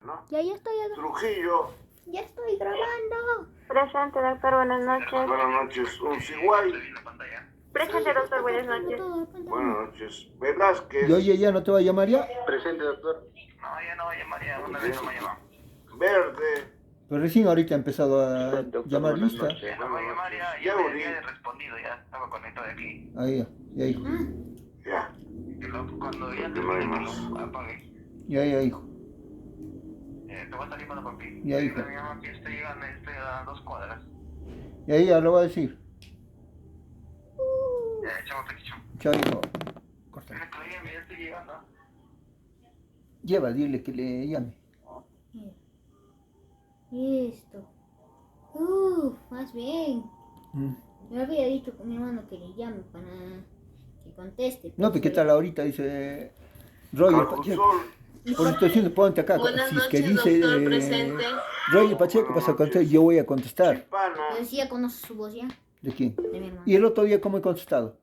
¿no? Ya estoy. Trujillo. Ya estoy grabando. Presente, doctor, buenas noches. Buenas noches. Unciguay. Presente, doctor, buenas noches. Buenas noches. Velázquez. ¿Y oye, ya no te va a llamar ya? Presente, doctor. No, ya no va a llamar, ya una vez no me ha llamado. Verde. Pero recién ahorita ha empezado a Presente, doctor, llamar buenas lista. noches. No va a llamar, ya he respondido, ya estaba conectado aquí. Ahí, ya, hijo. Ya. Cuando ya No hay termine, más. apague. Ya, hijo. Te voy a estar llamando, papi. Ya, hijo. Mi mamá que estoy llegando, estoy a 2 cuadras. Ya lo va a decir. Ya, chao, pequeño. Chao, hijo. Córtale. Ya estoy llegando. Lleva, dile que le llame. Listo. Más bien. Me había dicho con mi hermano que le llame para que conteste. No, pues qué tal ahorita, dice Roger Pacheco. Carcusol. Por situación, ponte acá. Buenas Si es que noches, dice doctor, presente. Roger Pacheco, vas a contestar, yo voy a contestar. Chipana. Pero sí ya conoce su voz ya, ¿De quién? de mi hermano. ¿Y el otro día cómo he contestado?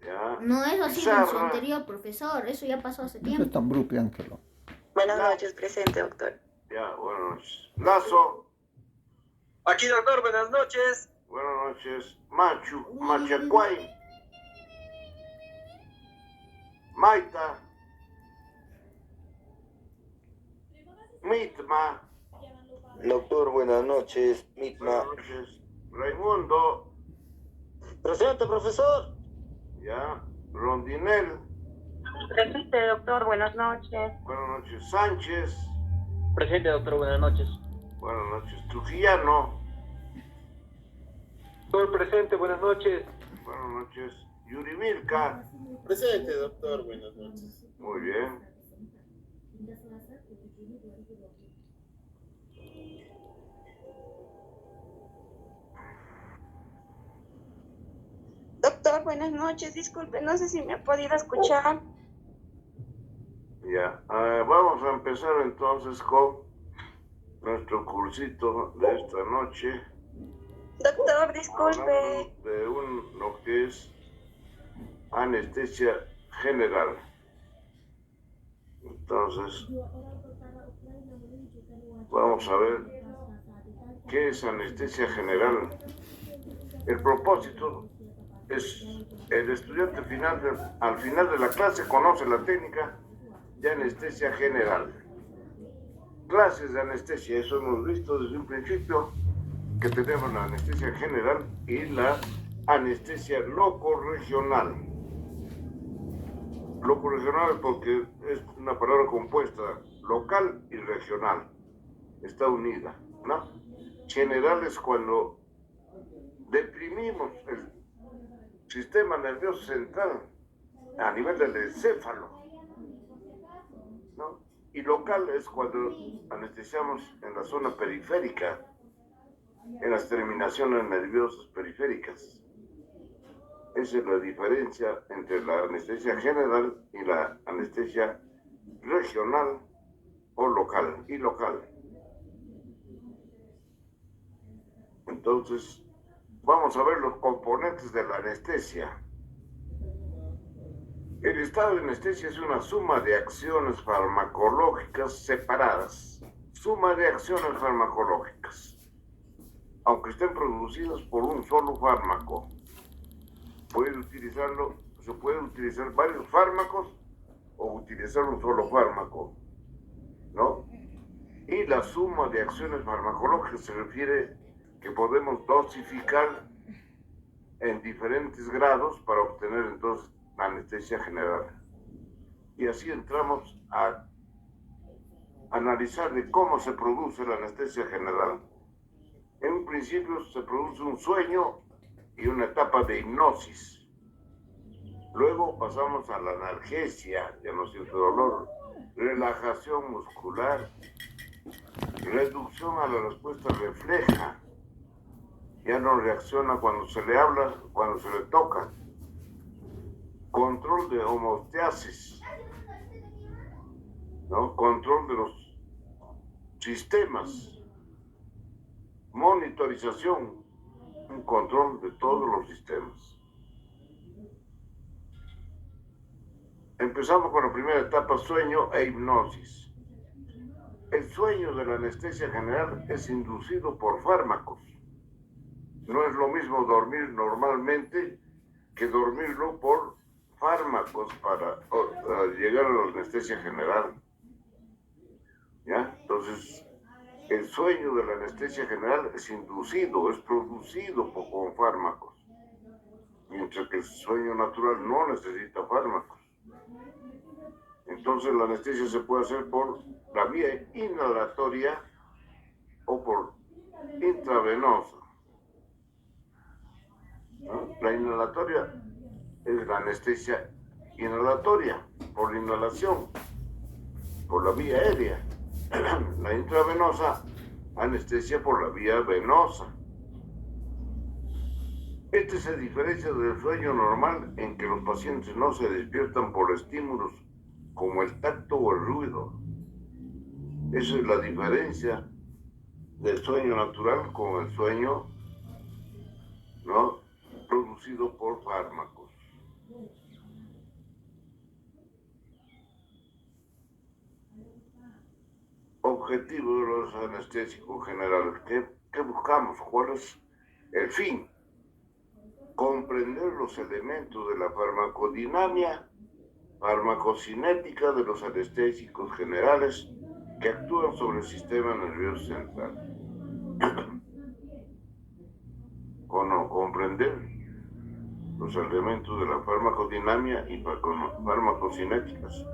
Ya. No, eso sí con su Pizarra. anterior profesor. Eso ya pasó hace Eso tiempo. es tan brupe, Ángelo. Buenas noches, presente, doctor. Ya, buenas noches. Lazo. Aquí, doctor, buenas noches. Buenas noches. Machacuay. Maita. Mitma. Doctor, buenas noches. Mitma. Buenas noches. Raimundo. Presente, profesor. Ya. Rondinel. Presente, doctor, buenas noches. Buenas noches. Sánchez. Presente, doctor, buenas noches. Buenas noches. Trujillano. Doctor, presente, buenas noches. Buenas noches. Yurimirka. Presente, doctor, buenas noches. Muy bien. Doctor, buenas noches. Disculpe, no sé si me ha podido escuchar. Ya. Vamos a empezar entonces con nuestro cursito de esta noche. Doctor, disculpe. Hablando de lo que es anestesia general. Entonces, vamos a ver qué es anestesia general. El propósito es el estudiante al final de la clase conoce la técnica de anestesia general. Clases de anestesia, eso hemos visto desde un principio, que tenemos la anestesia general y la anestesia locorregional. Locorregional porque es una palabra compuesta, local y regional. Está unida, ¿no? General es cuando deprimimos el sistema nervioso central a nivel del encéfalo, ¿no? Y local es cuando anestesiamos en la zona periférica, en las terminaciones nerviosas periféricas. Esa es la diferencia entre la anestesia general y la anestesia regional o local y local. Entonces, vamos a ver los componentes de la anestesia. El estado de anestesia es una suma de acciones farmacológicas separadas. Suma de acciones farmacológicas, aunque estén producidas por un solo fármaco. Se puede utilizar varios fármacos o utilizar un solo fármaco, ¿no? Y la suma de acciones farmacológicas se refiere que podemos dosificar en diferentes grados para obtener entonces la anestesia general. Y así entramos a analizar de cómo se produce la anestesia general. En un principio se produce un sueño y una etapa de hipnosis. Luego pasamos a la analgesia, ya no siento dolor, relajación muscular, reducción a la respuesta refleja, ya no reacciona cuando se le habla, cuando se le toca, control de homeostasis, ¿no? Control de los sistemas, monitorización, un control de todos los sistemas. Empezamos con la primera etapa, sueño e hipnosis. El sueño de la anestesia general es inducido por fármacos. No es lo mismo dormir normalmente que dormirlo por fármacos para llegar a la anestesia general. ¿Ya? Entonces, el sueño de la anestesia general es inducido, es producido con fármacos, mientras que el sueño natural no necesita fármacos. Entonces, la anestesia se puede hacer por la vía inhalatoria o por intravenosa. ¿No? La inhalatoria es la anestesia inhalatoria, por inhalación, por la vía aérea. La intravenosa, anestesia por la vía venosa. Este se diferencia del sueño normal en que los pacientes no se despiertan por estímulos como el tacto o el ruido. Esa es la diferencia del sueño natural con el sueño, ¿no?, producido por fármacos. Objetivo de los anestésicos generales. ¿Qué buscamos? ¿Cuál es el fin? Comprender los elementos de la farmacodinámica, farmacocinética de los anestésicos generales que actúan sobre el sistema nervioso central. Comprender los elementos de la farmacodinámica y farmacocinéticas.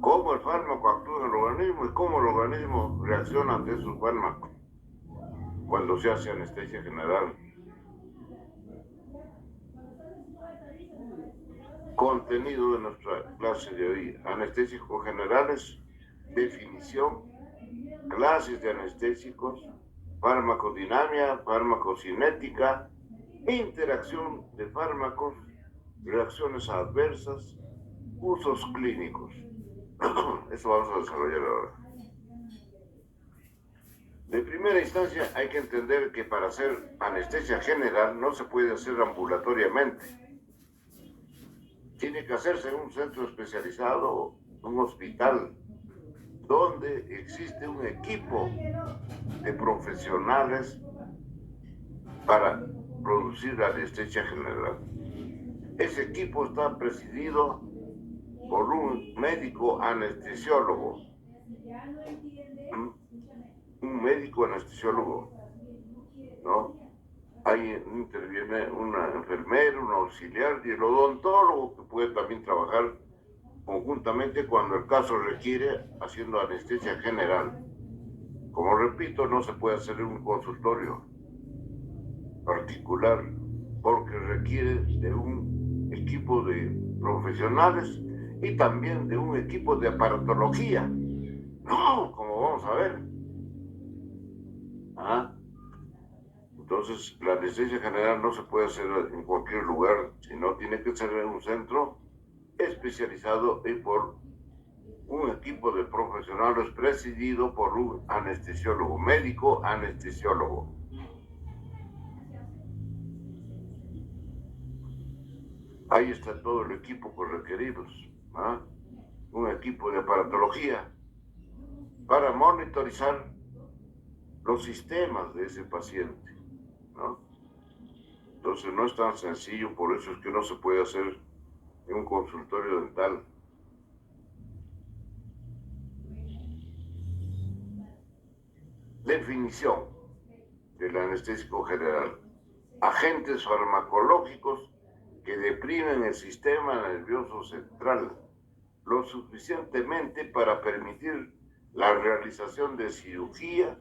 Cómo el fármaco actúa en el organismo y cómo el organismo reacciona ante esos fármacos cuando se hace anestesia general. Contenido de nuestra clase de hoy: anestésicos generales, definición, clases de anestésicos, farmacodinámica, farmacocinética, interacción de fármacos, reacciones adversas, usos clínicos. Eso vamos a desarrollar ahora. De primera instancia hay que entender que para hacer anestesia general no se puede hacer ambulatoriamente. Tiene que hacerse en un centro especializado, un hospital, donde existe un equipo de profesionales para producir la anestesia general. Ese equipo está presidido por un médico anestesiólogo. Un médico anestesiólogo, ¿no? Ahí interviene una enfermera, un auxiliar y el odontólogo, que puede también trabajar conjuntamente cuando el caso requiere, haciendo anestesia general. Como repito, no se puede hacer en un consultorio particular porque requiere de un equipo de profesionales y también de un equipo de aparatología. No, como vamos a ver. Entonces, la anestesia general no se puede hacer en cualquier lugar, sino tiene que ser en un centro especializado y por un equipo de profesionales presidido por un anestesiólogo, médico anestesiólogo. Ahí está todo el equipo que requerimos, un equipo de aparatología para monitorizar los sistemas de ese paciente, ¿no? Entonces no es tan sencillo, por eso es que no se puede hacer en un consultorio dental. Definición del anestésico general: agentes farmacológicos que deprimen el sistema nervioso central lo suficientemente para permitir la realización de cirugía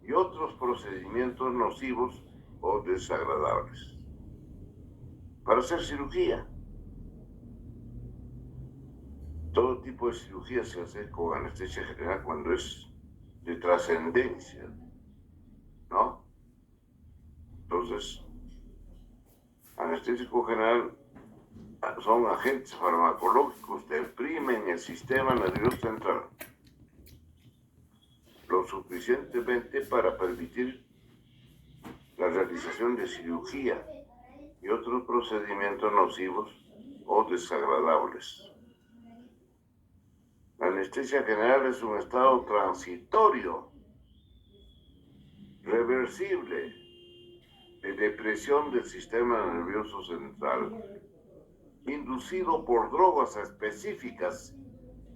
y otros procedimientos nocivos o desagradables. Para hacer cirugía, todo tipo de cirugía se hace con anestesia general cuando es de trascendencia, ¿no? Entonces, anestésico general son agentes farmacológicos que deprimen el sistema nervioso central lo suficientemente para permitir la realización de cirugía y otros procedimientos nocivos o desagradables. La anestesia general es un estado transitorio, reversible, de depresión del sistema nervioso central, inducido por drogas específicas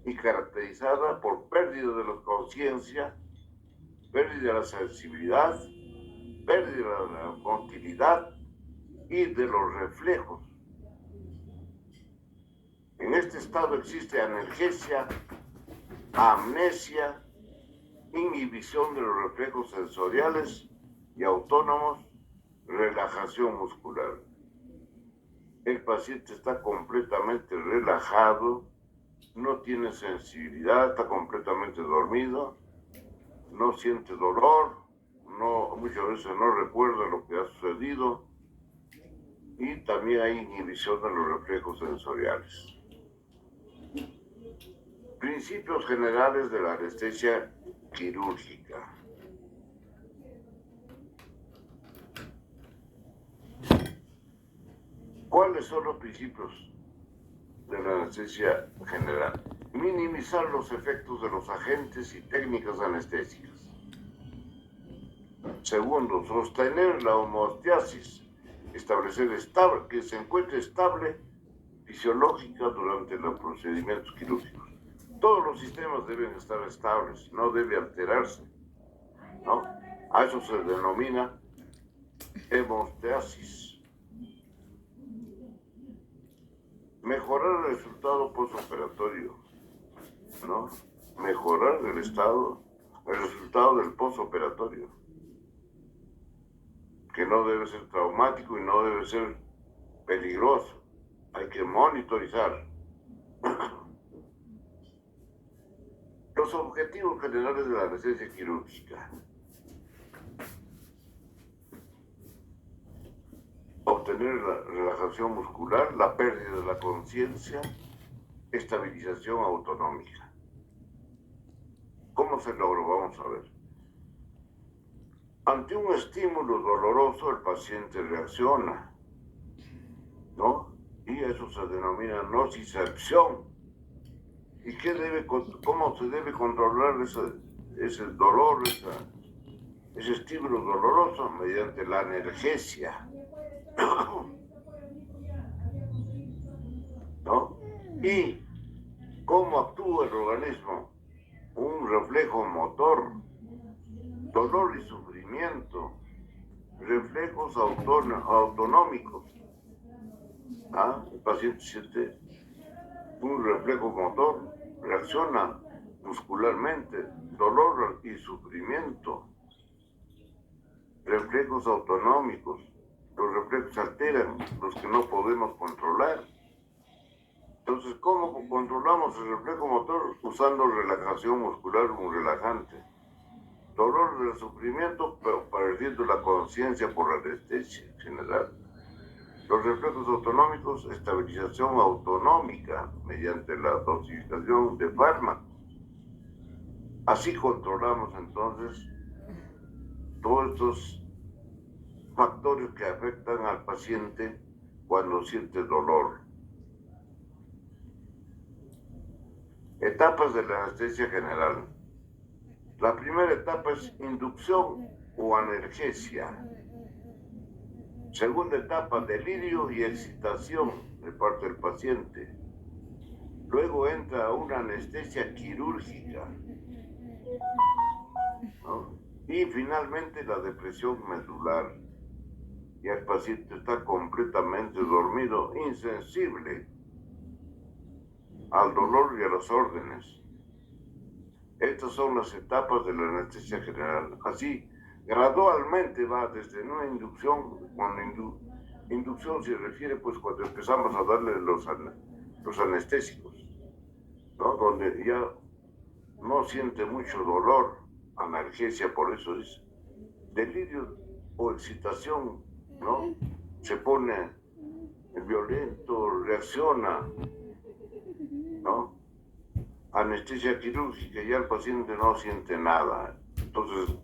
y caracterizada por pérdida de la conciencia, pérdida de la sensibilidad, pérdida de la motilidad y de los reflejos. En este estado existe analgesia, amnesia, inhibición de los reflejos sensoriales y autónomos, relajación muscular. El paciente está completamente relajado, no tiene sensibilidad, está completamente dormido, no siente dolor, muchas veces no recuerda lo que ha sucedido y también hay inhibición de los reflejos sensoriales. Principios generales de la anestesia quirúrgica. ¿Cuáles son los principios de la anestesia general? Minimizar los efectos de los agentes y técnicas anestésicas. Segundo, sostener la homeostasis, establecer que se encuentre estable fisiológica durante los procedimientos quirúrgicos. Todos los sistemas deben estar estables, no debe alterarse, ¿no? A eso se denomina hemostasis. Mejorar el resultado postoperatorio, ¿no? Mejorar el resultado del postoperatorio, que no debe ser traumático y no debe ser peligroso. Hay que monitorizar. Los objetivos generales de la anestesia quirúrgica. Obtener la relajación muscular, la pérdida de la conciencia, estabilización autonómica. ¿Cómo se logró? Vamos a ver. Ante un estímulo doloroso, el paciente reacciona, ¿no? Y eso se denomina nocicepción. ¿Y cómo se debe controlar ese dolor, ese estímulo doloroso? Mediante la analgesia, ¿no? ¿Y cómo actúa el organismo? Un reflejo motor, dolor y sufrimiento, reflejos autonómicos. El paciente siente un reflejo motor, reacciona muscularmente, dolor y sufrimiento, reflejos autonómicos. Los reflejos se alteran, los que no podemos controlar. Entonces, ¿cómo controlamos el reflejo motor? Usando relajación muscular, un relajante. Dolor del sufrimiento, pero perdiendo la conciencia por la anestesia general. Los reflejos autonómicos, estabilización autonómica mediante la dosificación de fármacos. Así controlamos entonces todos estos factores que afectan al paciente cuando siente dolor. Etapas de la anestesia general. La primera etapa es inducción o analgesia. Segunda etapa, delirio y excitación de parte del paciente. Luego entra una anestesia quirúrgica, ¿no? Y finalmente la depresión medular. Y el paciente está completamente dormido, insensible al dolor y a las órdenes. Estas son las etapas de la anestesia general. Así, gradualmente va desde una inducción, cuando inducción se refiere pues cuando empezamos a darle los anestésicos, ¿no? Donde ya no siente mucho dolor, analgesia, por eso es delirio o excitación, ¿no? Se pone violento, reacciona, ¿no? Anestesia quirúrgica, ya el paciente no siente nada. Entonces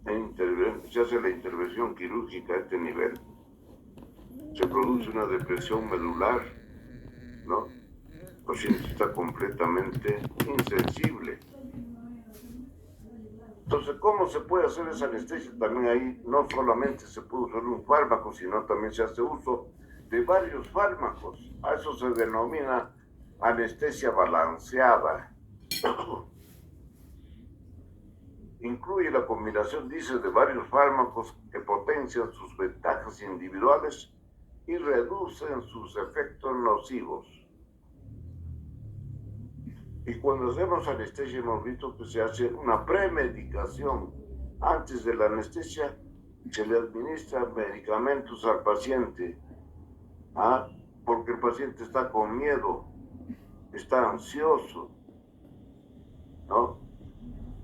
se hace la intervención quirúrgica a este nivel. Se produce una depresión medular, ¿no? El paciente está completamente insensible. Entonces, ¿cómo se puede hacer esa anestesia? También ahí no solamente se puede usar un fármaco, sino también se hace uso de varios fármacos. A eso se denomina anestesia balanceada. Incluye la combinación, dice, de varios fármacos que potencian sus ventajas individuales y reducen sus efectos nocivos. Y cuando hacemos anestesia hemos visto que se hace una premedicación. Antes de la anestesia se le administra medicamentos al paciente, porque el paciente está con miedo, está ansioso, ¿no?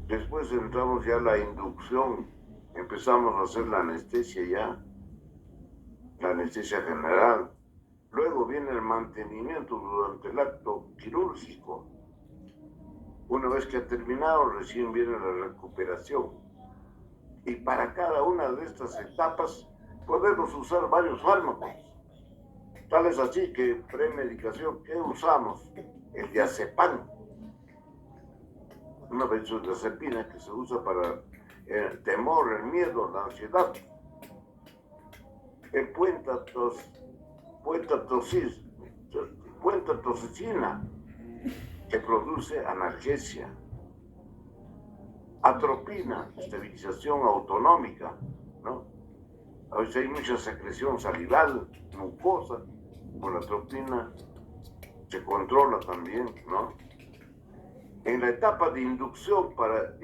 Después entramos ya a la inducción, empezamos a hacer la anestesia ya, la anestesia general. Luego viene el mantenimiento durante el acto quirúrgico. Una vez que ha terminado, recién viene la recuperación. Y para cada una de estas etapas podemos usar varios fármacos. Tal es así que premedicación, ¿qué usamos? El diazepam, una benzodiazepina que se usa para el temor, el miedo, la ansiedad. El puentatoxicina, que produce analgesia. Atropina, estabilización autonómica, ¿no? A veces hay mucha secreción salival, mucosa, con la atropina se controla también, ¿no? En la etapa de inducción, para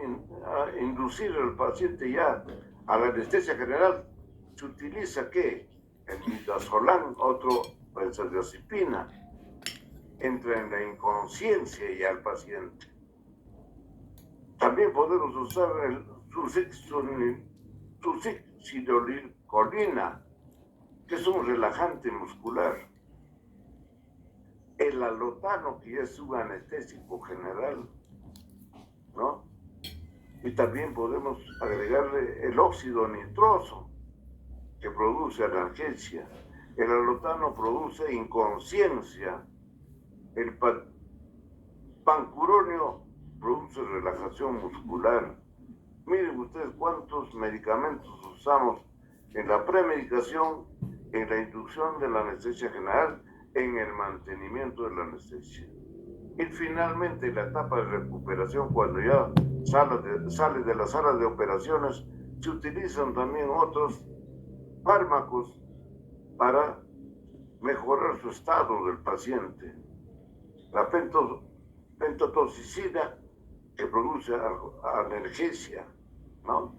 inducir al paciente ya a la anestesia general, se utiliza ¿qué? El midazolam, otro benzodiazepina. Entra en la inconsciencia ya al paciente. También podemos usar el succinilcolina, que es un relajante muscular. El alotano, que es un anestésico general, ¿no? Y también podemos agregarle el óxido nitroso, que produce analgesia. El alotano produce inconsciencia. El pancuronio produce relajación muscular. Miren ustedes cuántos medicamentos usamos en la premedicación, en la inducción de la anestesia general, en el mantenimiento de la anestesia. Y finalmente la etapa de recuperación, cuando ya sale de la sala de operaciones, se utilizan también otros fármacos para mejorar su estado del paciente. La pentotoxicina, que produce analgesia, ¿no?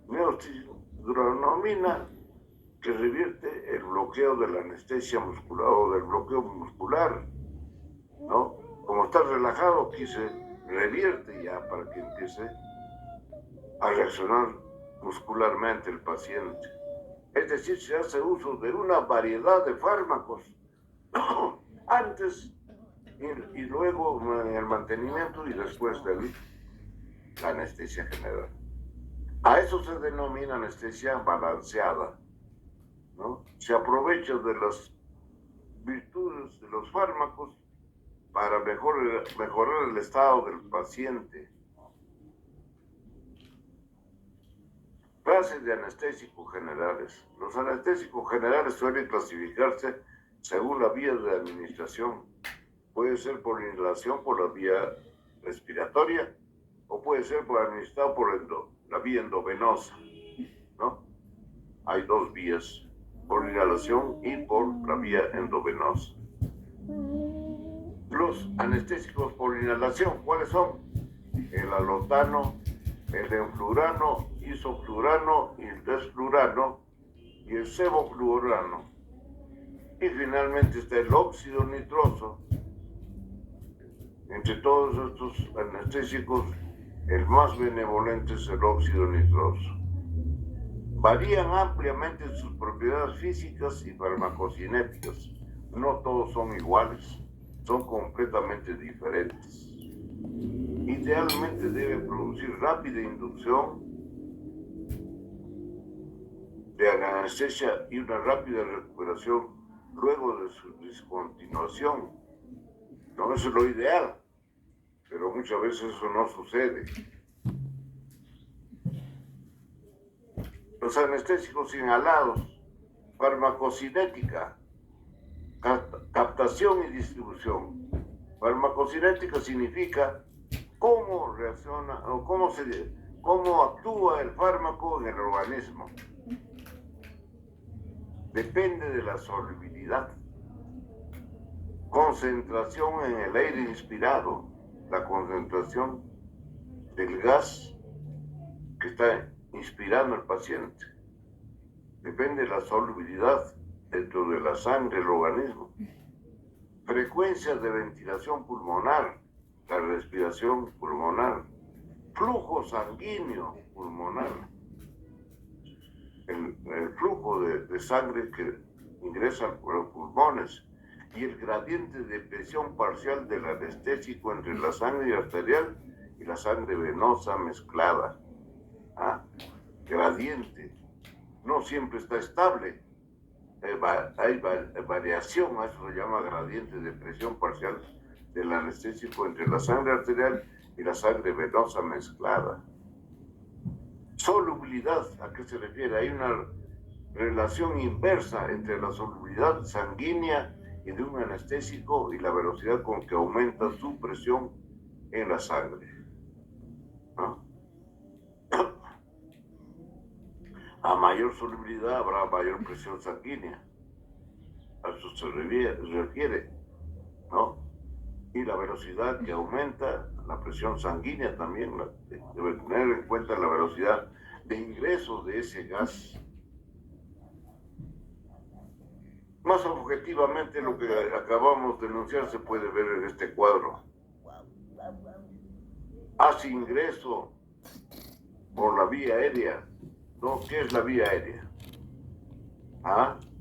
Neostigramina, que revierte el bloqueo de la anestesia muscular o del bloqueo muscular, ¿no? Como está relajado, aquí se revierte ya para que empiece a reaccionar muscularmente el paciente. Es decir, se hace uso de una variedad de fármacos antes y luego en el mantenimiento y después de la anestesia general. A eso se denomina anestesia balanceada, ¿no? Se aprovecha de las virtudes de los fármacos para mejorar el estado del paciente. Clases de anestésicos generales. Los anestésicos generales suelen clasificarse según la vía de administración. Puede ser por inhalación por la vía respiratoria o puede ser administrado por la vía endovenosa, ¿no? Hay dos vías, por inhalación y por la vía endovenosa. Los anestésicos por inhalación, ¿cuáles son? El alotano, el enflurano, isoflurano y el desflurano y el sevoflurano. Y finalmente está el óxido nitroso. Entre todos estos anestésicos, el más benevolente es el óxido nitroso. Varían ampliamente en sus propiedades físicas y farmacocinéticas. No todos son iguales, son completamente diferentes. Idealmente debe producir rápida inducción de la anestesia y una rápida recuperación luego de su discontinuación. No, eso es lo ideal, pero muchas veces eso no sucede. Los anestésicos inhalados, farmacocinética, captación y distribución. Farmacocinética significa cómo reacciona o cómo actúa el fármaco en el organismo. Depende de la solubilidad. Concentración en el aire inspirado, la concentración del gas que está inspirando el paciente. Depende de la solubilidad dentro de la sangre del organismo. Frecuencias de ventilación pulmonar, la respiración pulmonar. Flujo sanguíneo pulmonar. El flujo de sangre que ingresa por los pulmones y el gradiente de presión parcial del anestésico entre la sangre arterial y la sangre venosa mezclada. Gradiente. No siempre está estable. Hay variación, a eso se llama gradiente de presión parcial del anestésico entre la sangre arterial y la sangre venosa mezclada. Solubilidad, ¿a qué se refiere? Hay una relación inversa entre la solubilidad sanguínea y de un anestésico y la velocidad con que aumenta su presión en la sangre. ¿No? A mayor solubilidad habrá mayor presión sanguínea. A eso se refiere, ¿no? Y la velocidad que aumenta, la presión sanguínea también, debe tener en cuenta la velocidad de ingreso de ese gas. Más objetivamente, lo que acabamos de denunciar se puede ver en este cuadro. Hace ingreso por la vía aérea. ¿No? ¿Qué es la vía aérea?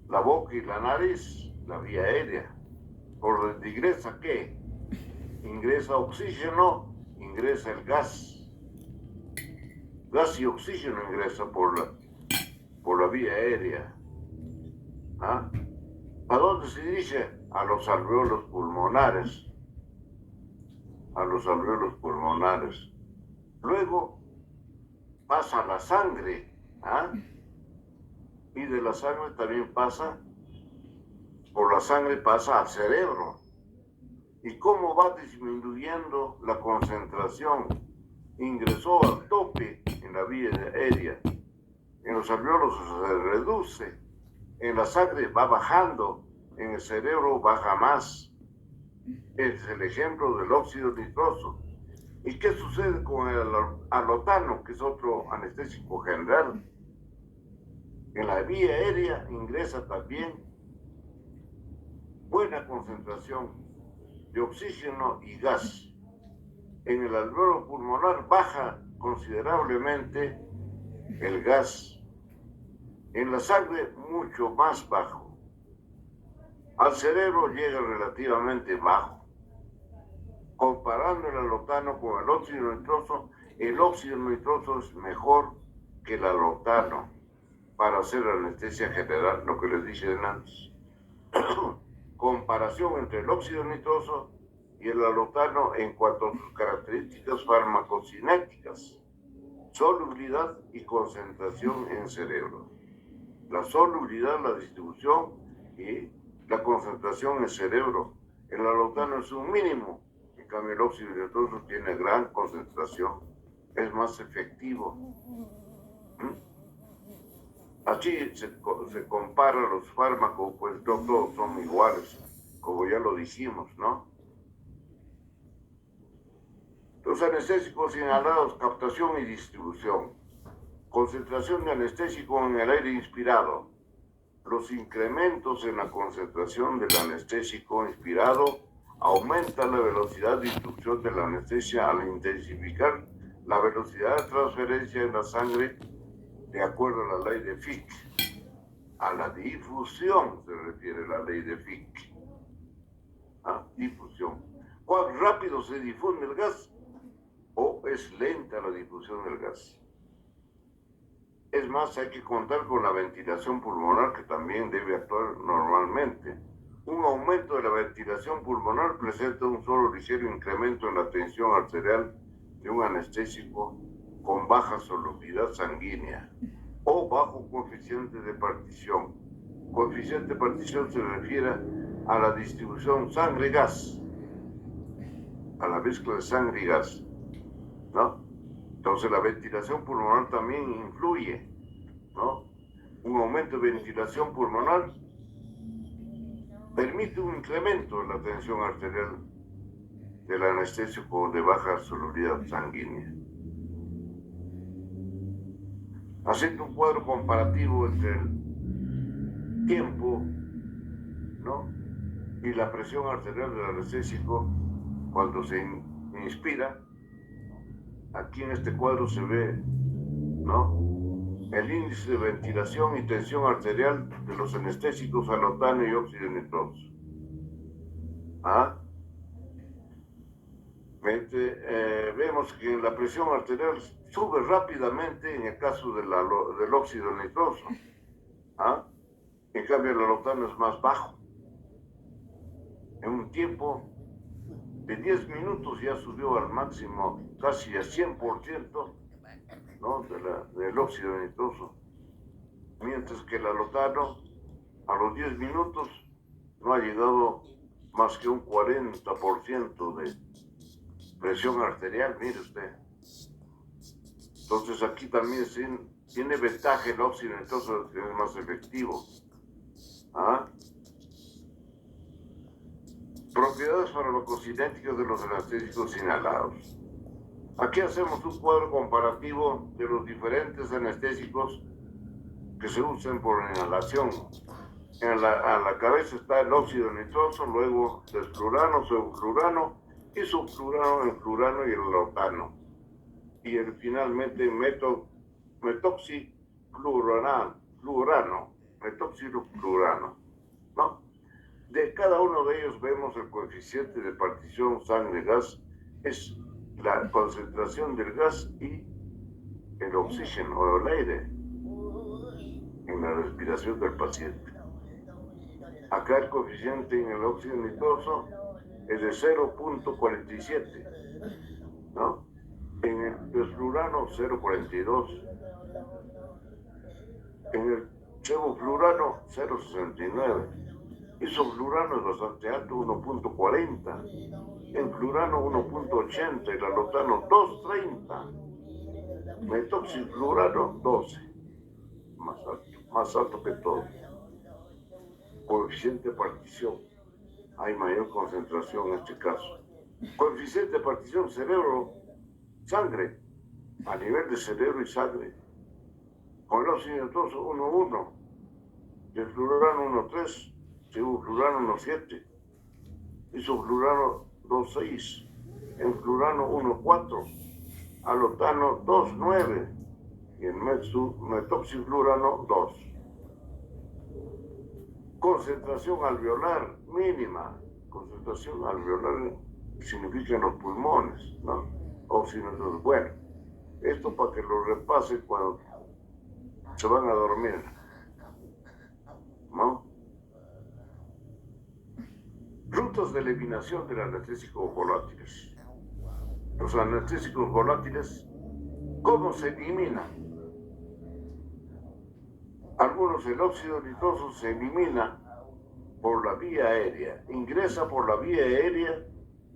La boca y la nariz, la vía aérea. ¿Por donde ingresa qué? Ingresa oxígeno, ingresa el gas. Gas y oxígeno ingresa por la vía aérea. ¿A dónde se dirige? A los alvéolos pulmonares. A los alvéolos pulmonares. Luego pasa a la sangre. Y de la sangre también pasa, por la sangre pasa al cerebro. ¿Y cómo va disminuyendo la concentración? Ingresó al tope en la vía aérea. En los alvéolos se reduce. En la sangre va bajando. En el cerebro baja más. Es el ejemplo del óxido nitroso. ¿Y qué sucede con el alotano, que es otro anestésico general? En la vía aérea ingresa también buena concentración de oxígeno y gas. En el alvéolo pulmonar baja considerablemente el gas. En la sangre mucho más bajo. Al cerebro llega relativamente bajo. Comparando el alotano con el óxido nitroso es mejor que el alotano para hacer anestesia general, lo que les dije antes. Comparación entre el óxido nitroso y el alotano en cuanto a sus características farmacocinéticas, solubilidad y concentración en cerebro. La solubilidad, la distribución y la concentración en cerebro. El alotano es un mínimo. En cambio, el óxido nitroso tiene gran concentración, es más efectivo. Así se comparan los fármacos, pues no todos son iguales, como ya lo dijimos, ¿no? Los anestésicos inhalados, captación y distribución. Concentración de anestésico en el aire inspirado. Los incrementos en la concentración del anestésico inspirado aumentan la velocidad de inducción de la anestesia al intensificar la velocidad de transferencia en la sangre de acuerdo a la ley de Fick. A la difusión se refiere la ley de Fick. Difusión. ¿Cuán rápido se difunde el gas? ¿O es lenta la difusión del gas? Es más, hay que contar con la ventilación pulmonar, que también debe actuar normalmente. Un aumento de la ventilación pulmonar presenta un solo ligero incremento en la tensión arterial de un anestésico con baja solubilidad sanguínea. o bajo coeficiente de partición. Coeficiente de partición se refiere a la distribución sangre-gas, a la mezcla de sangre y gas, ¿no? Entonces la ventilación pulmonar también influye, ¿no? Un aumento de ventilación pulmonar permite un incremento de la tensión arterial del anestésico de baja solubilidad sanguínea. Haciendo un cuadro comparativo entre el tiempo, ¿no?, y la presión arterial del anestésico cuando se inspira, aquí en este cuadro se ve, ¿no?, el índice de ventilación y tensión arterial de los anestésicos alotano y óxido nitroso. ¿Ah? Vemos que la presión arterial sube rápidamente en el caso del óxido nitroso. ¿Ah? En cambio, el alotano es más bajo. En un tiempo de 10 minutos ya subió al máximo, casi a 100%, ¿no?, del óxido nitroso. Mientras que el alotano, a los 10 minutos, no ha llegado más que un 40% de presión arterial, mire usted. Entonces aquí también tiene ventaja el óxido nitroso, que es más efectivo. ¿Ah? Propiedades farmacocinéticas de los anestésicos inhalados. Aquí hacemos un cuadro comparativo de los diferentes anestésicos que se usan por inhalación. A la cabeza está el óxido nitroso, luego desflurano, sevoflurano, isoflurano, enflurano y el alotano. Y finalmente metoxiflurano, ¿no? De cada uno de ellos vemos el coeficiente de partición sangre-gas, es la concentración del gas y el oxígeno o el aire en la respiración del paciente. Acá el coeficiente en el óxido nitroso es de 0.47, ¿no? En el desflurano 0.42, en el sevoflurano 0.69, isoflurano es bastante alto, 1.40, enflurano 1.80, el alotano 2.30, metoxiflurano 12, más alto que todo. Coeficiente de partición, hay mayor concentración en este caso. Coeficiente de partición cerebro-sangre, a nivel de cerebro y sangre, con el óxido nitroso 1.1, desflurano 1.3, sevoflurano 1.7, isoflurano 2.6, enflurano 1.4, alotano 2.9 y el metoxiflurano 2. Concentración alveolar mínima. Concentración alveolar significa en los pulmones, ¿no? Oxímetros. Bueno, esto para que lo repasen cuando se van a dormir, ¿no? Rutas de eliminación del anestésico volátiles. Los anestésicos volátiles, ¿cómo se eliminan? Algunos, el óxido nitroso se elimina por la vía aérea, ingresa por la vía aérea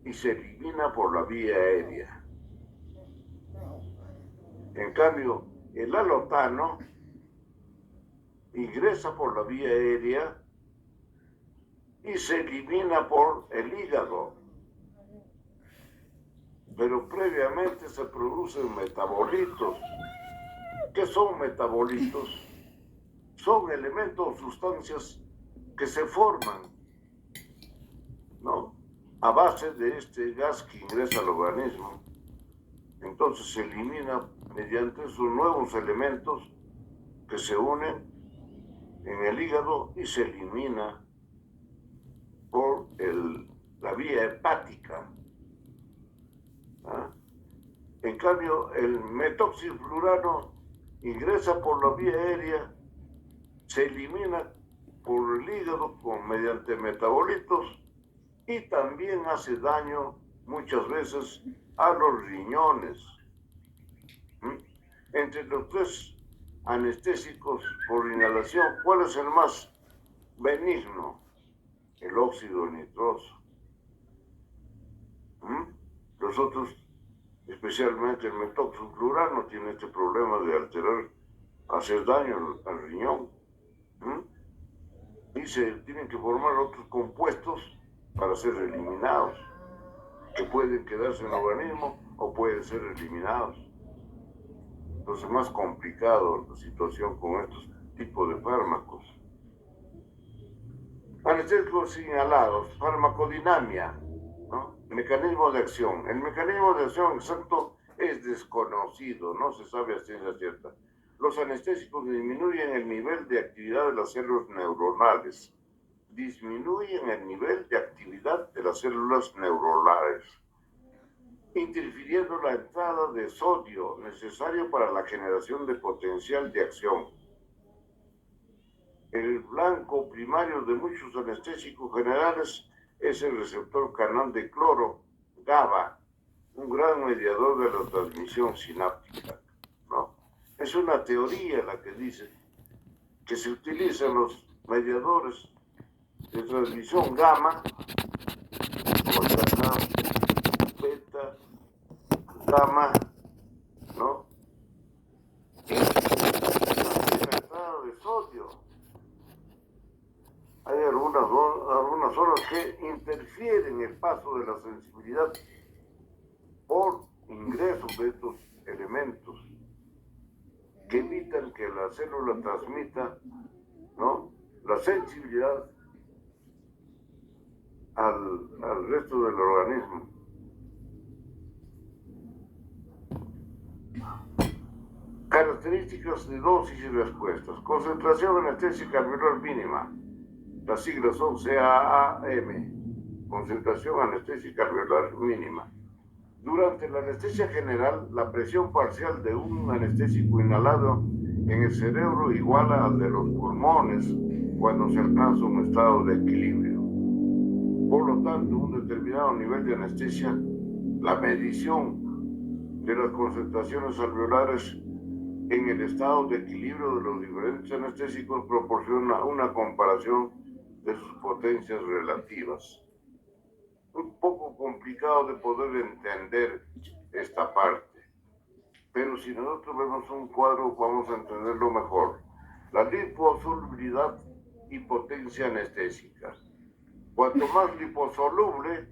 y se elimina por la vía aérea. En cambio, el alotano ingresa por la vía aérea y se elimina por el hígado. Pero previamente se producen metabolitos. ¿Qué son metabolitos? Son elementos o sustancias que se forman, ¿no?, a base de este gas que ingresa al organismo. Entonces se elimina mediante esos nuevos elementos que se unen en el hígado y se elimina por la vía hepática. ¿Ah? En cambio, el metoxiflurano ingresa por la vía aérea, se elimina por el hígado mediante metabolitos y también hace daño muchas veces a los riñones. Entre los tres anestésicos por inhalación, ¿cuál es el más benigno? El óxido nitroso. Los otros, especialmente el metoxoflurano, tiene este problema de alterar, hacer daño al riñón. Y se tienen que formar otros compuestos para ser eliminados, que pueden quedarse en el organismo o pueden ser eliminados. Entonces es más complicado la situación con estos tipos de fármacos. Anestésicos inhalados, farmacodinamia, ¿no? Mecanismo de acción. El mecanismo de acción exacto es desconocido, no se sabe a ciencia cierta. Los anestésicos disminuyen el nivel de actividad de las células neuronales. Disminuyen el nivel de actividad de las células neuronales, interfiriendo la entrada de sodio necesario para la generación de potencial de acción. El blanco primario de muchos anestésicos generales es el receptor canal de cloro, GABA, un gran mediador de la transmisión sináptica, ¿no? Es una teoría la que dice que se utilizan los mediadores de transmisión gamma, beta, gamma, ¿no? La entrada de sodio. Hay algunas zonas que interfieren el paso de la sensibilidad por ingreso de estos elementos que evitan que la célula transmita, ¿no?, la sensibilidad al resto del organismo. Características de dosis y respuestas. Concentración anestésica alveolar mínima. Las siglas son CAAM. Concentración anestésica alveolar mínima. Durante la anestesia general, la presión parcial de un anestésico inhalado en el cerebro iguala al de los pulmones cuando se alcanza un estado de equilibrio. Por lo tanto, un determinado nivel de anestesia, la medición de las concentraciones alveolares en el estado de equilibrio de los diferentes anestésicos proporciona una comparación de sus potencias relativas. Un poco complicado de poder entender esta parte, pero si nosotros vemos un cuadro vamos a entenderlo mejor. La liposolubilidad y potencia anestésica. Cuanto más liposoluble,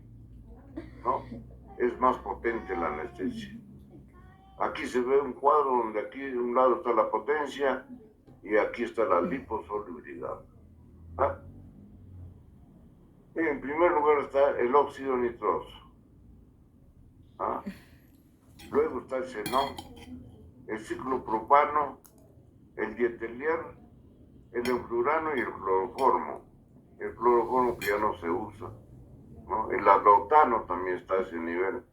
¿no?, es más potente la anestesia. Aquí se ve un cuadro donde aquí de un lado está la potencia y aquí está la liposolubilidad. ¿Ah? En primer lugar está el óxido nitroso. ¿Ah? Luego está el xenón, el ciclopropano, el dietelier, el enflurano y el cloroformo. El cloroformo que ya no se usa, ¿no? El azotano también está a ese nivel,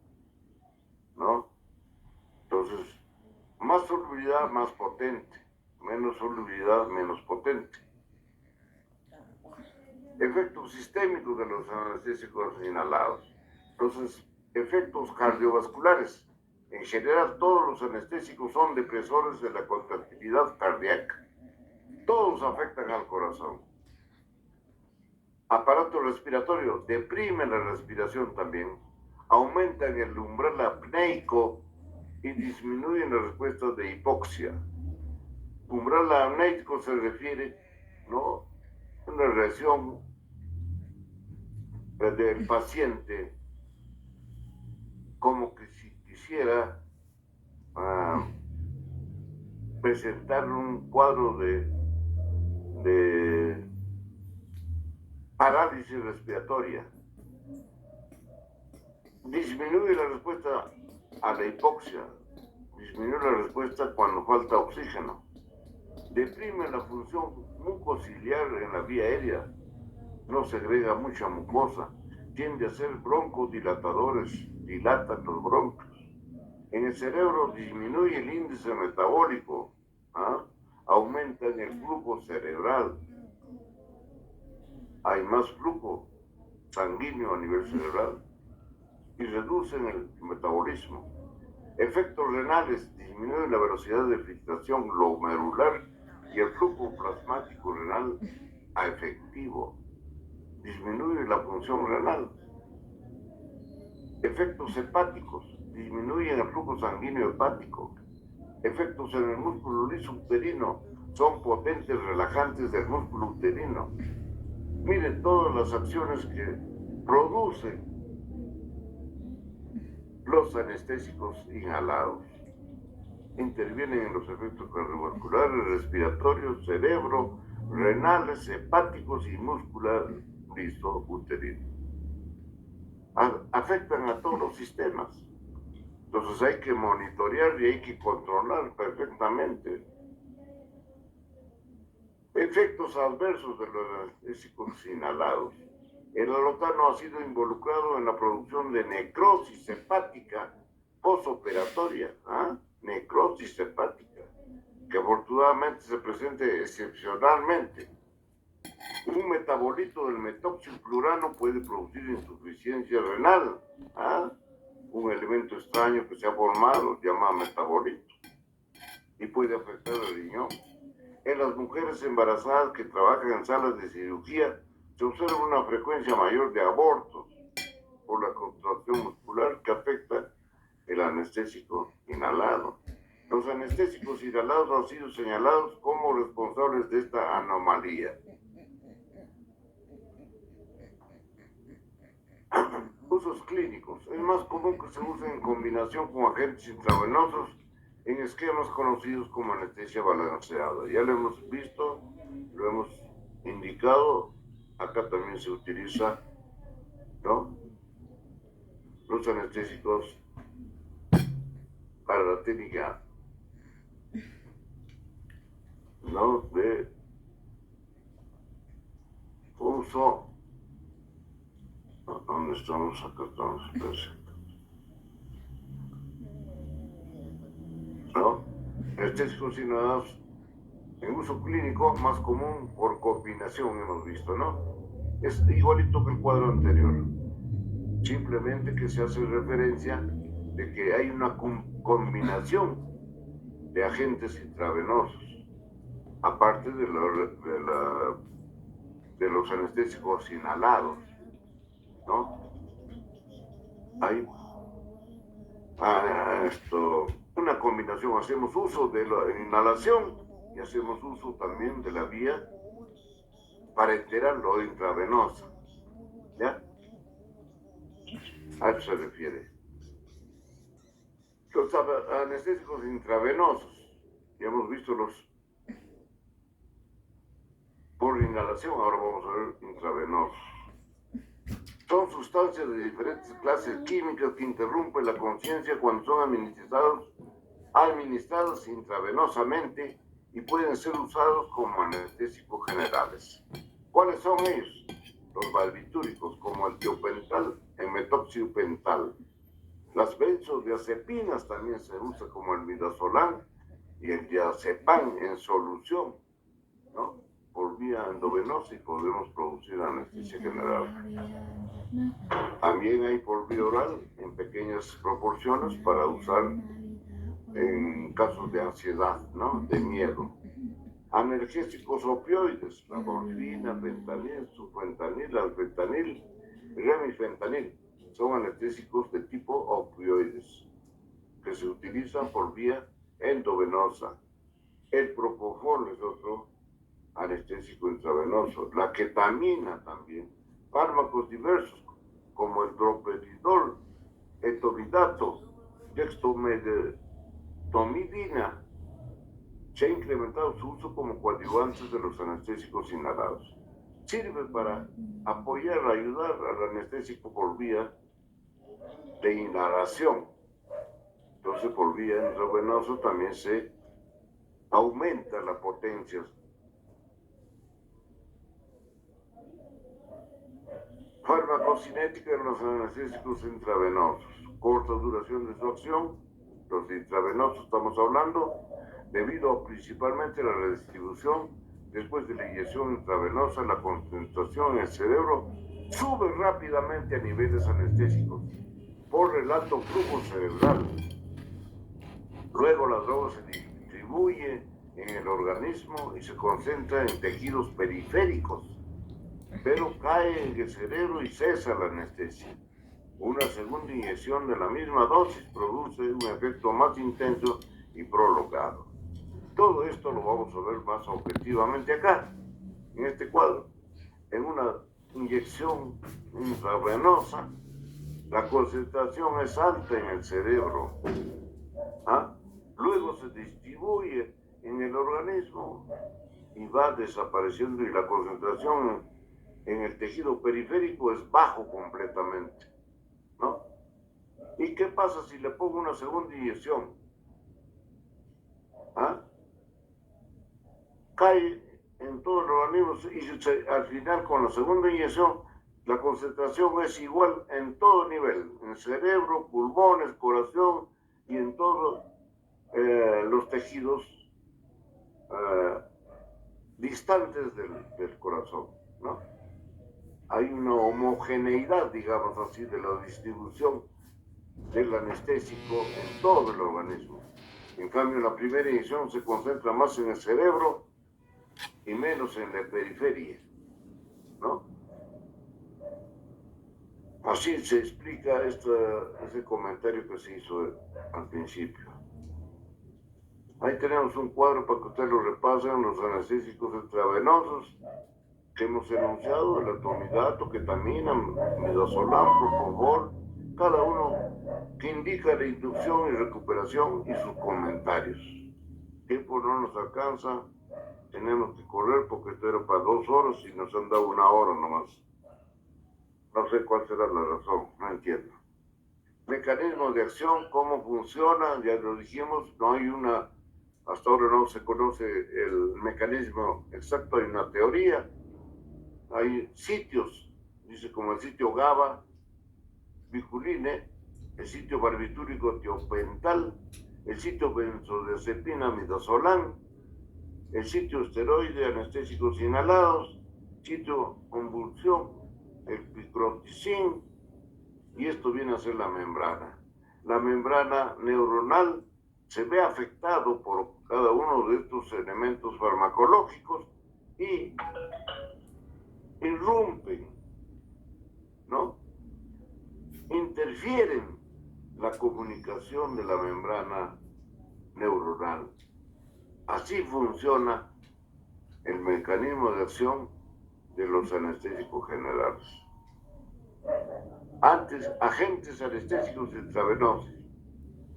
¿no? Entonces, más solubilidad, más potente. Menos solubilidad, menos potente. Efectos sistémicos de los anestésicos inhalados. Entonces, efectos cardiovasculares. En general, todos los anestésicos son depresores de la contractilidad cardíaca. Todos afectan al corazón. Aparato respiratorio, deprimen la respiración también. Aumentan el umbral apneico y disminuyen la respuesta de hipoxia. Umbral apneico se refiere, ¿no?, a una reacción del paciente como que si quisiera presentar un cuadro de parálisis respiratoria. Disminuye la respuesta a la hipoxia, disminuye la respuesta cuando falta oxígeno, deprime la función mucociliar en la vía aérea, no segrega mucha mucosa, tiende a ser broncodilatadores, dilatan los bronquios. En el cerebro disminuye el índice metabólico, aumenta en el flujo cerebral, hay más flujo sanguíneo a nivel cerebral y reducen el metabolismo. Efectos renales, disminuye la velocidad de filtración glomerular y el flujo plasmático renal a efectivo. Disminuye la función renal. Efectos hepáticos. Disminuyen el flujo sanguíneo hepático. Efectos en el músculo liso uterino. Son potentes relajantes del músculo uterino. Miren todas las acciones que producen los anestésicos inhalados. Intervienen en los efectos cardiovasculares, respiratorios, cerebro, renales, hepáticos y muscular liso uterino. Afectan a todos los sistemas. Entonces hay que monitorear y hay que controlar perfectamente. Efectos adversos de los anestésicos inhalados. El alotano ha sido involucrado en la producción de necrosis hepática postoperatoria. Necrosis hepática, que afortunadamente se presenta excepcionalmente. Un metabolito del metoxiflurano puede producir insuficiencia renal. Un elemento extraño que se ha formado, se llama metabolito, y puede afectar el riñón. En las mujeres embarazadas que trabajan en salas de cirugía, se observa una frecuencia mayor de abortos por la contracción muscular que afecta el anestésico inhalado. Los anestésicos inhalados han sido señalados como responsables de esta anomalía. Usos clínicos. Es más común que se usen en combinación con agentes intravenosos en esquemas conocidos como anestesia balanceada. Ya lo hemos visto, lo hemos indicado. Acá también se utiliza, ¿no?, los anestésicos para la técnica, ¿no?, de uso. ¿Dónde estamos? Acá estamos. ¿No? Anestésicos inhalados en uso clínico más común por combinación, hemos visto, ¿no? Es igualito que el cuadro anterior. Simplemente que se hace referencia de que hay una combinación de agentes intravenosos, aparte de los anestésicos inhalados, ¿no? Hay una combinación. Hacemos uso de la inhalación y hacemos uso también de la vía parenteral o intravenosa. ¿Ya? A eso se refiere. Los anestésicos intravenosos, ya hemos visto los por inhalación, ahora vamos a ver intravenosos. Son sustancias de diferentes clases químicas que interrumpen la conciencia cuando son administradas intravenosamente y pueden ser usados como anestésicos generales. ¿Cuáles son ellos? Los barbitúricos, como el tiopental, el metoxiopental. Las benzodiazepinas también se usa como el midazolam y el diazepam en solución, ¿no?, por vía endovenosa, y podemos producir anestesia general. También hay por vía oral en pequeñas proporciones para usar en casos de ansiedad, ¿no?, de miedo. Analgésicos opioides, la morfina, fentanil, sulfentanil, alfentanil, remifentanil, son anestésicos de tipo opioides que se utilizan por vía endovenosa. El propofol es otro anestésico intravenoso. La ketamina también. Fármacos diversos como el droperidol, etobidato, dextrometomidina. Se ha incrementado su uso como coadyuvantes de los anestésicos inhalados. Sirve para apoyar, ayudar al anestésico por vía de inhalación. Entonces, por vía intravenosa también se aumenta la potencia. Farmacocinética de los anestésicos intravenosos. Corta duración de su acción. Los intravenosos estamos hablando, debido principalmente a la redistribución después de la inyección intravenosa, la concentración en el cerebro sube rápidamente a niveles anestésicos por el alto flujo cerebral. Luego la droga se distribuye en el organismo y se concentra en tejidos periféricos, pero cae en el cerebro y cesa la anestesia. Una segunda inyección de la misma dosis produce un efecto más intenso y prolongado. Todo esto lo vamos a ver más objetivamente acá, en este cuadro. En una inyección intravenosa, la concentración es alta en el cerebro. Luego se distribuye en el organismo y va desapareciendo, y la concentración en el tejido periférico es bajo completamente, ¿no? ¿Y qué pasa si le pongo una segunda inyección? Cae en todo el organismo y al final con la segunda inyección la concentración es igual en todo nivel, en cerebro, pulmones, corazón y en todos los tejidos distantes del corazón, ¿no? Hay una homogeneidad, digamos así, de la distribución del anestésico en todo el organismo. En cambio, la primera inyección se concentra más en el cerebro y menos en la periferia, ¿no? Así se explica ese comentario que se hizo al principio. Ahí tenemos un cuadro para que ustedes lo repasen, los anestésicos intravenosos que hemos enunciado, el atomidato, ketamina, midazolam, propofol, cada uno que indica la inducción y recuperación y sus comentarios. El tiempo no nos alcanza, tenemos que correr porque esto era para 2 horas y nos han dado 1 hora nomás. No sé cuál será la razón, no entiendo. Mecanismos de acción, cómo funciona, ya lo dijimos, no hay hasta ahora no se conoce el mecanismo exacto, hay una teoría, hay sitios, dice como el sitio GABA, biculine, el sitio barbitúrico tiopental, el sitio benzodiazepina midazolam, el sitio esteroide, anestésicos inhalados, sitio convulsión, el picroticin, y esto viene a ser la membrana. La membrana neuronal se ve afectado por cada uno de estos elementos farmacológicos y irrumpen, ¿no? Interfieren la comunicación de la membrana neuronal. Así funciona el mecanismo de acción de los anestésicos generales. Antes, agentes anestésicos intravenosos,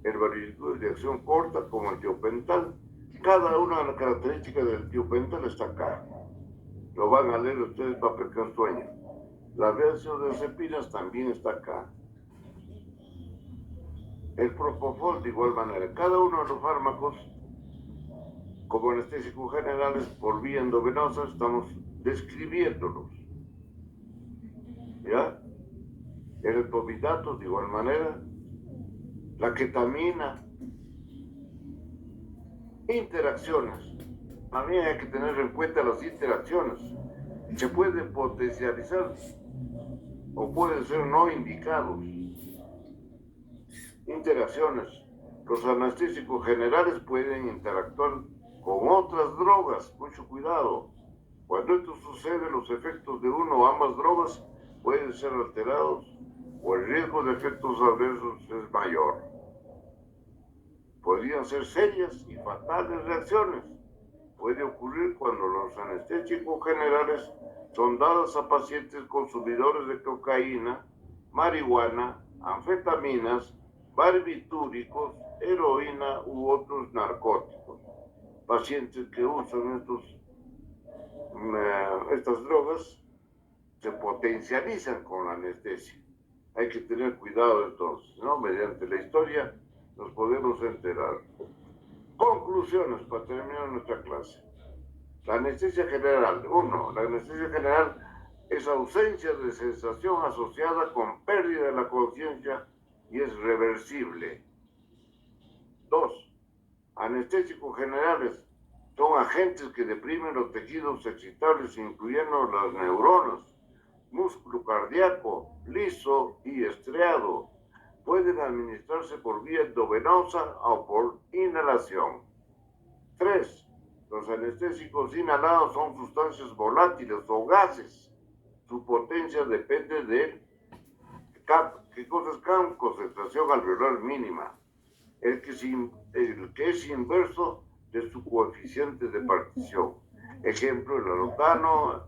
el barbitúrico de acción corta como el tiopental. Cada una de las características del tiopental está acá. Lo van a leer ustedes para pequeños sueños. La benzodiazepinas también está acá. El propofol de igual manera. Cada uno de los fármacos, como anestésicos generales, por vía endovenosa, estamos describiéndolos. ¿Ya? El etomidato de igual manera. La ketamina. Interacciones. También hay que tener en cuenta las interacciones. Se pueden potencializar o pueden ser no indicados. Interacciones. Los anestésicos generales pueden interactuar con otras drogas. Mucho cuidado. Cuando esto sucede, los efectos de una o ambas drogas pueden ser alterados o el riesgo de efectos adversos es mayor. Podrían ser serias y fatales reacciones. Puede ocurrir cuando los anestésicos generales son dados a pacientes consumidores de cocaína, marihuana, anfetaminas, barbitúricos, heroína u otros narcóticos. Pacientes que usan estas drogas se potencializan con la anestesia. Hay que tener cuidado entonces, ¿no? Mediante la historia nos podemos enterar. Conclusiones para terminar nuestra clase. La anestesia general. 1. La anestesia general es ausencia de sensación asociada con pérdida de la conciencia y es reversible. 2. Anestésicos generales son agentes que deprimen los tejidos excitables, incluyendo las neuronas, músculo cardíaco, liso y estriado. pueden administrarse por vía endovenosa o por inhalación. 3. Los anestésicos inhalados son sustancias volátiles o gases. Su potencia depende de ¿qué cosas? Concentración alveolar mínima, el que es inverso de su coeficiente de partición. Ejemplo, el arotano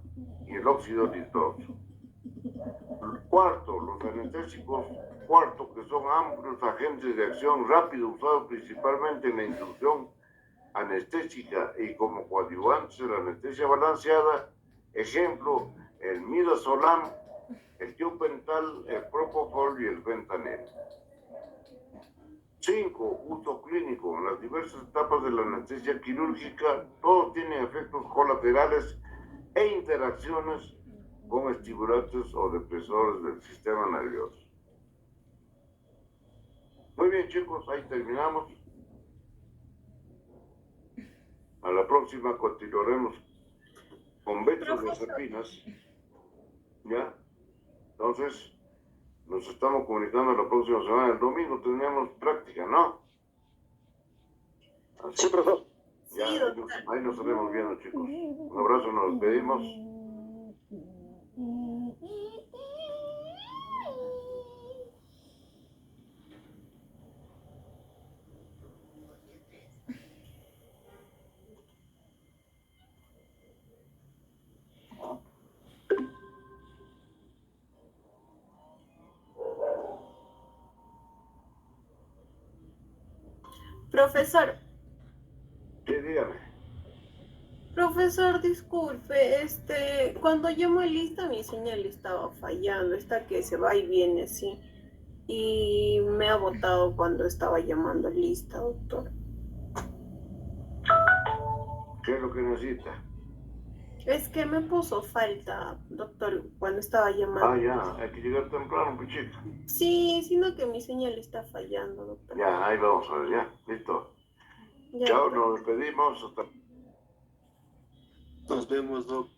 y el óxido nitroso. Cuarto, los anestésicos, que son amplios agentes de acción rápido usados principalmente en la inducción anestésica y como coadyuvantes de la anestesia balanceada. Ejemplo, el midazolam, el tiopental, el propofol y el fentanil. 5. Uso clínico. En las diversas etapas de la anestesia quirúrgica, todos tienen efectos colaterales e interacciones con estimulantes o depresores del sistema nervioso. Muy bien, chicos, ahí terminamos. A la próxima continuaremos con benzodiazepinas. ¿Ya? Entonces, nos estamos comunicando la próxima semana. El domingo tenemos práctica, ¿no? Así. Sí, profesor. Ya, ahí nos estaremos viendo, chicos. Un abrazo, nos despedimos. Profesor, Sí, dígame. profesor, disculpe, cuando llamo a lista mi señal estaba fallando, está que se va y viene así. Y me ha botado cuando estaba llamando a lista, doctor. ¿Qué es lo que necesita? Es que me puso falta, doctor, cuando estaba llamando. Ah, ya, hay que llegar temprano, pues chica. Sí, sino que mi señal está fallando, doctor. Ya, ahí vamos a ver, ya, listo. Ya, Chao, doctor. nos despedimos. Hasta Nos vemos, doc.